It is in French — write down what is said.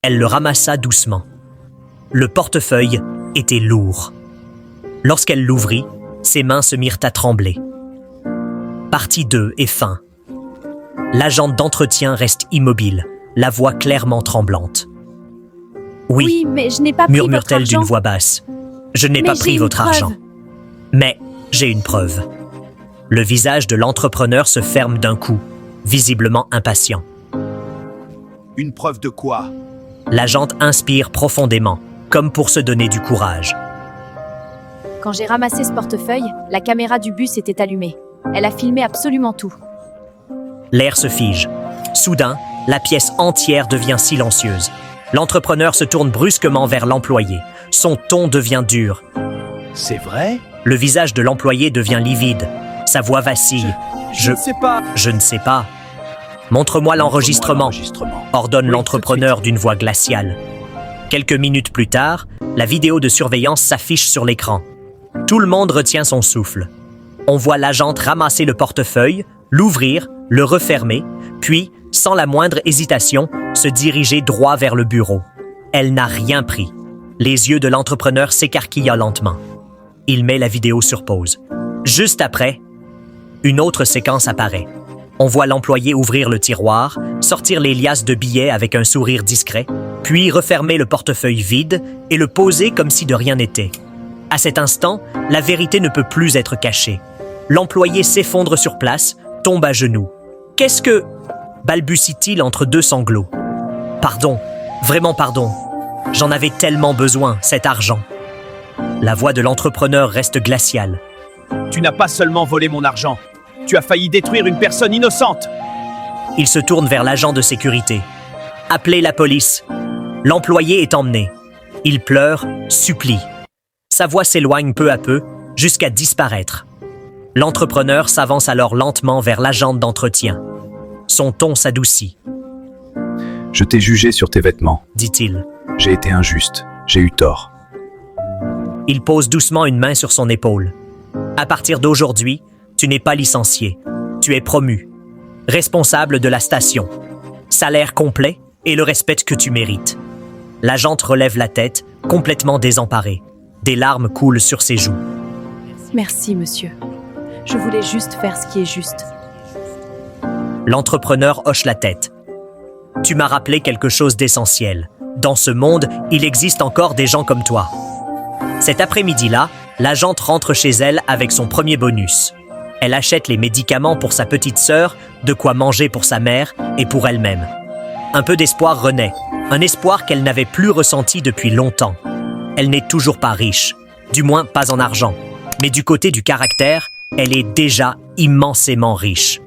Elle le ramassa doucement. Le portefeuille était lourd. Lorsqu'elle l'ouvrit, ses mains se mirent à trembler. Partie 2 et fin. L'agent d'entretien reste immobile, la voix clairement tremblante. Oui, mais je n'ai pas pris votre murmure-t-elle argent. d'une voix basse. Je n'ai Mais pas j'ai pris une votre preuve. argent. Mais j'ai une preuve. Le visage de l'entrepreneur se ferme d'un coup, visiblement impatient. Une preuve de quoi? L'agente inspire profondément, comme pour se donner du courage. Quand j'ai ramassé ce portefeuille, la caméra du bus était allumée. Elle a filmé absolument tout. L'air se fige. Soudain, la pièce entière devient silencieuse. L'entrepreneur se tourne brusquement vers l'employé. Son ton devient dur. C'est vrai? Le visage de l'employé devient livide. Sa voix vacille. Je ne sais pas. Je ne sais pas. Montre-moi l'enregistrement, ordonne Oui, l'entrepreneur d'une voix glaciale. Quelques minutes plus tard, la vidéo de surveillance s'affiche sur l'écran. Tout le monde retient son souffle. On voit l'agente ramasser le portefeuille, l'ouvrir, le refermer, puis, sans la moindre hésitation, se diriger droit vers le bureau. Elle n'a rien pris. Les yeux de l'entrepreneur s'écarquillent lentement. Il met la vidéo sur pause. Juste après, une autre séquence apparaît. On voit l'employé ouvrir le tiroir, sortir les liasses de billets avec un sourire discret, puis refermer le portefeuille vide et le poser comme si de rien n'était. À cet instant, la vérité ne peut plus être cachée. L'employé s'effondre sur place, tombe à genoux. « Qu'est-ce que... » balbutie-t-il entre deux sanglots. « Pardon, vraiment pardon. J'en avais tellement besoin, cet argent. » La voix de l'entrepreneur reste glaciale. Tu n'as pas seulement volé mon argent. Tu as failli détruire une personne innocente. Il se tourne vers l'agent de sécurité. « Appelez la police. » L'employé est emmené. Il pleure, supplie. Sa voix s'éloigne peu à peu, jusqu'à disparaître. L'entrepreneur s'avance alors lentement vers l'agente d'entretien. Son ton s'adoucit, Je t'ai jugé sur tes vêtements. dit-il. J'ai été injuste. J'ai eu tort. Il pose doucement une main sur son épaule. À partir d'aujourd'hui, tu n'es pas licencié. Tu es promu. Responsable de la station. Salaire complet et le respect que tu mérites. L'agente relève la tête, complètement désemparée. Des larmes coulent sur ses joues. Merci, monsieur. Je voulais juste faire ce qui est juste. L'entrepreneur hoche la tête. Tu m'as rappelé quelque chose d'essentiel. Dans ce monde, il existe encore des gens comme toi. Cet après-midi-là, l'agente rentre chez elle avec son premier bonus. Elle achète les médicaments pour sa petite sœur, de quoi manger pour sa mère et pour elle-même. Un peu d'espoir renaît, un espoir qu'elle n'avait plus ressenti depuis longtemps. Elle n'est toujours pas riche, du moins pas en argent. Mais du côté du caractère, elle est déjà immensément riche.